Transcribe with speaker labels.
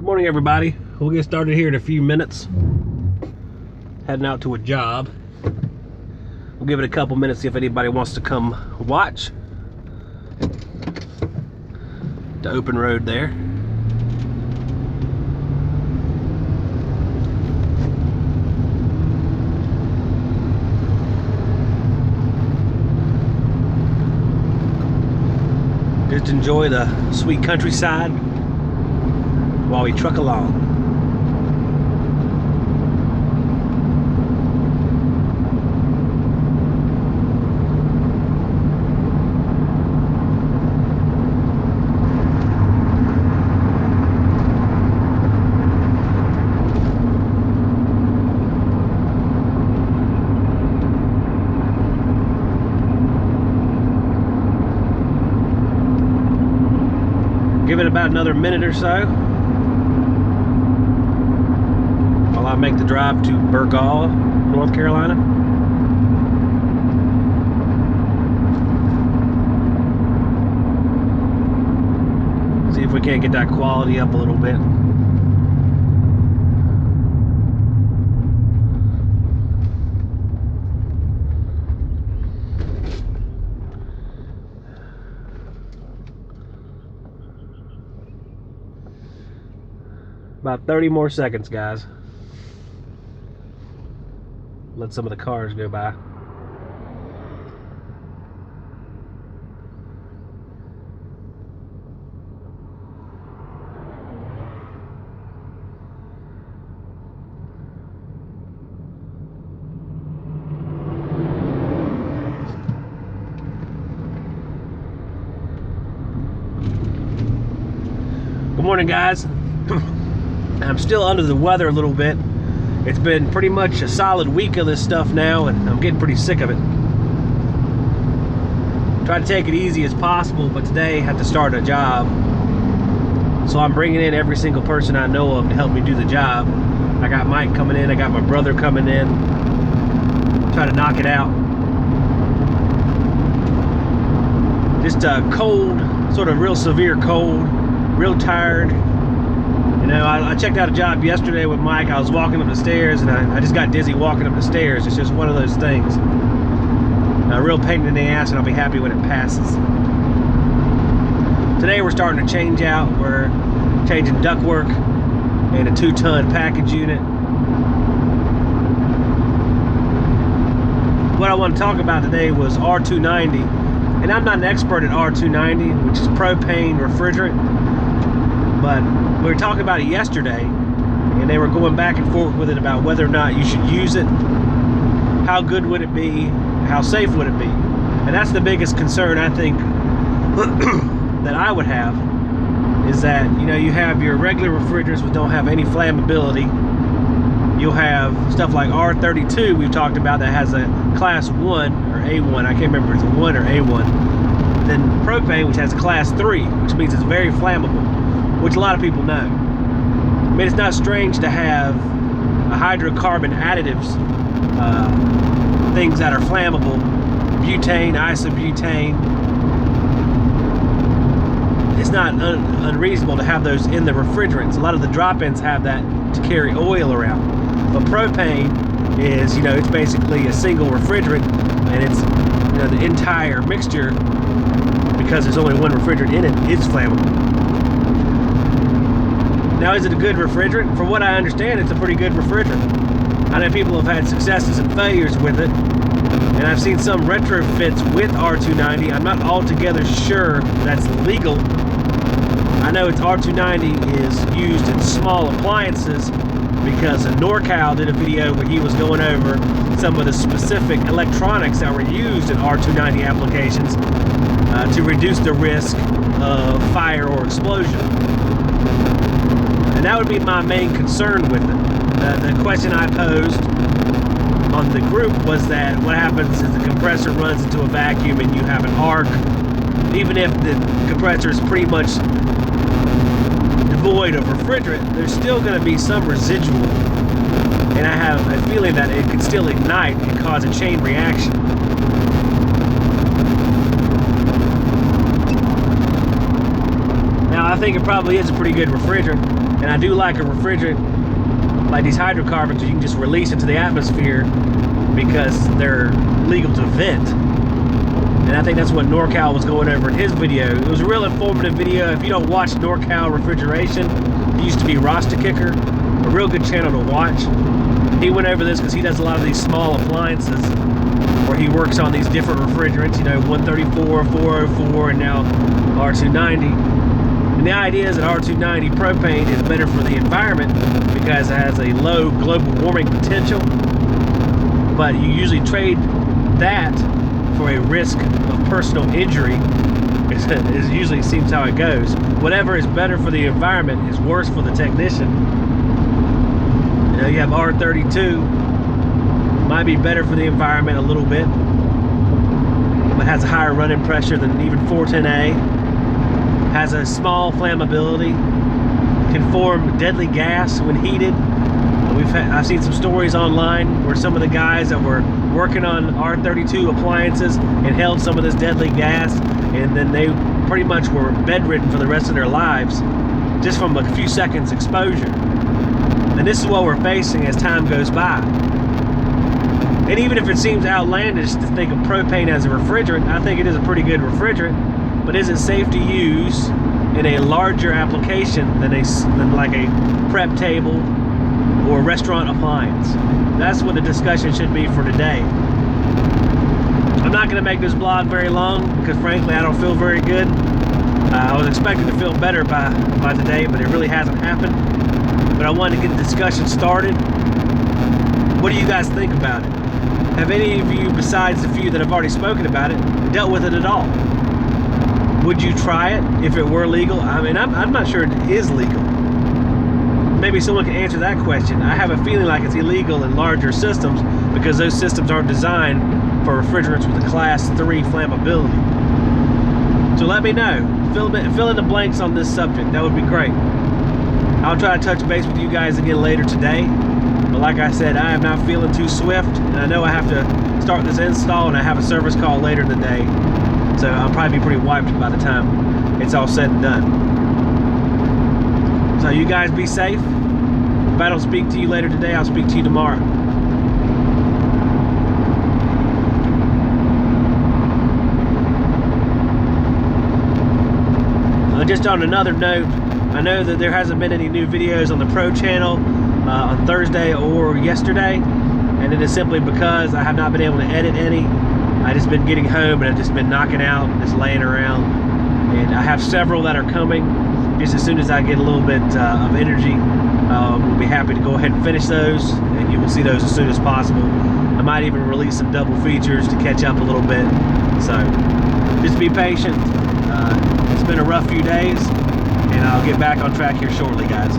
Speaker 1: Morning, everybody. We'll get started here in a few minutes. Heading out to a job. We'll give it a couple minutes, see if anybody wants to come watch. The open road there. Just enjoy the sweet countryside while we truck along. Give it about another minute or so while I make the drive to Burgaw, North Carolina. See if we can't get that quality up a little bit. About 30 more seconds, guys. Let some of the cars go by. Good morning, guys. I'm still under the weather a little bit. It's been pretty much a solid week of this stuff now, and I'm getting pretty sick of it. Try to take it easy as possible, but today I had to start a job. So I'm bringing in every single person I know of to help me do the job. I got Mike coming in, I got my brother coming in. Try to knock it out. Just a cold, sort of real severe cold, real tired. You know, I checked out a job yesterday with Mike. I was walking up the stairs and I just got dizzy walking up the stairs. It's just one of those things. A real pain in the ass, and I'll be happy when it passes. Today we're starting to change out. We're changing ductwork and a 2-ton package unit. What I want to talk about today was r290. And I'm not an expert at r290, which is propane refrigerant. But we were talking about it yesterday, and they were going back and forth with it about whether or not you should use it. How good would it be? How safe would it be? And that's the biggest concern, I think, that I would have, is that, you know, you have your regular refrigerants which don't have any flammability. You'll have stuff like R32 we've talked about that has a class 1 or A1. I can't remember if it's 1 or A1. Then propane, which has class 3, which means it's very flammable, which a lot of people know. I mean, it's not strange to have hydrocarbon additives, things that are flammable, butane, isobutane. It's not unreasonable to have those in the refrigerants. A lot of the drop-ins have that to carry oil around. But propane is, you know, it's basically a single refrigerant, and it's, you know, the entire mixture, because there's only one refrigerant in it, is flammable. Now, is it a good refrigerant? From what I understand, it's a pretty good refrigerant. I know people have had successes and failures with it, and I've seen some retrofits with R290. I'm not altogether sure that's legal. I know it's R290 is used in small appliances, because NorCal did a video where he was going over some of the specific electronics that were used in R290 applications to reduce the risk of fire or explosion. And that would be my main concern with it. The question I posed on the group was that what happens is the compressor runs into a vacuum and you have an arc. Even if the compressor is pretty much devoid of refrigerant, there's still going to be some residual. And I have a feeling that it could still ignite and cause a chain reaction. Now, I think it probably is a pretty good refrigerant. And I do like a refrigerant like these hydrocarbons you can just release into the atmosphere because they're legal to vent. And I think that's what NorCal was going over in his video. It was a real informative video. If you don't watch NorCal Refrigeration, it used to be Rasta Kicker, a real good channel to watch. He went over this because he does a lot of these small appliances where he works on these different refrigerants, you know, 134, 404, and now r290. And the idea is that r290 propane is better for the environment because it has a low global warming potential. But you usually trade that for a risk of personal injury. It usually seems how it goes. Whatever is better for the environment is worse for the technician. You know, you have R32, might be better for the environment a little bit, but has a higher running pressure than even 410A, has a small flammability, can form deadly gas when heated. I've seen some stories online where some of the guys that were working on R32 appliances inhaled some of this deadly gas, and then they pretty much were bedridden for the rest of their lives just from a few seconds exposure. And this is what we're facing as time goes by. And even if it seems outlandish to think of propane as a refrigerant, I think it is a pretty good refrigerant. But is it safe to use in a larger application than like a prep table or a restaurant appliance? That's what the discussion should be for today. I'm not going to make this vlog very long because frankly I don't feel very good. I was expecting to feel better by today, but it really hasn't happened. But I wanted to get the discussion started. What do you guys think about it? Have any of you, besides the few that have already spoken about it, dealt with it at all? Would you try it if it were legal? I mean, I'm not sure it is legal. Maybe someone can answer that question. I have a feeling like it's illegal in larger systems because those systems aren't designed for refrigerants with a class 3 flammability. So let me know. Fill in the blanks on this subject. That would be great. I'll try to touch base with you guys again later today. But like I said, I am not feeling too swift, and I know I have to start this install, and I have a service call later in the day. So I'll probably be pretty wiped by the time it's all said and done. So you guys be safe. If I don't speak to you later today, I'll speak to you tomorrow. Just on another note, I know that there hasn't been any new videos on the Pro channel on Thursday or yesterday, and it is simply because I have not been able to edit any. I just been getting home and I've just been knocking out, just laying around, and I have several that are coming. Just as soon as I get a little bit of energy, we'll be happy to go ahead and finish those, and you will see those as soon as possible. I might even release some double features to catch up a little bit. So just be patient. It's been a rough few days, and I'll get back on track here shortly, guys.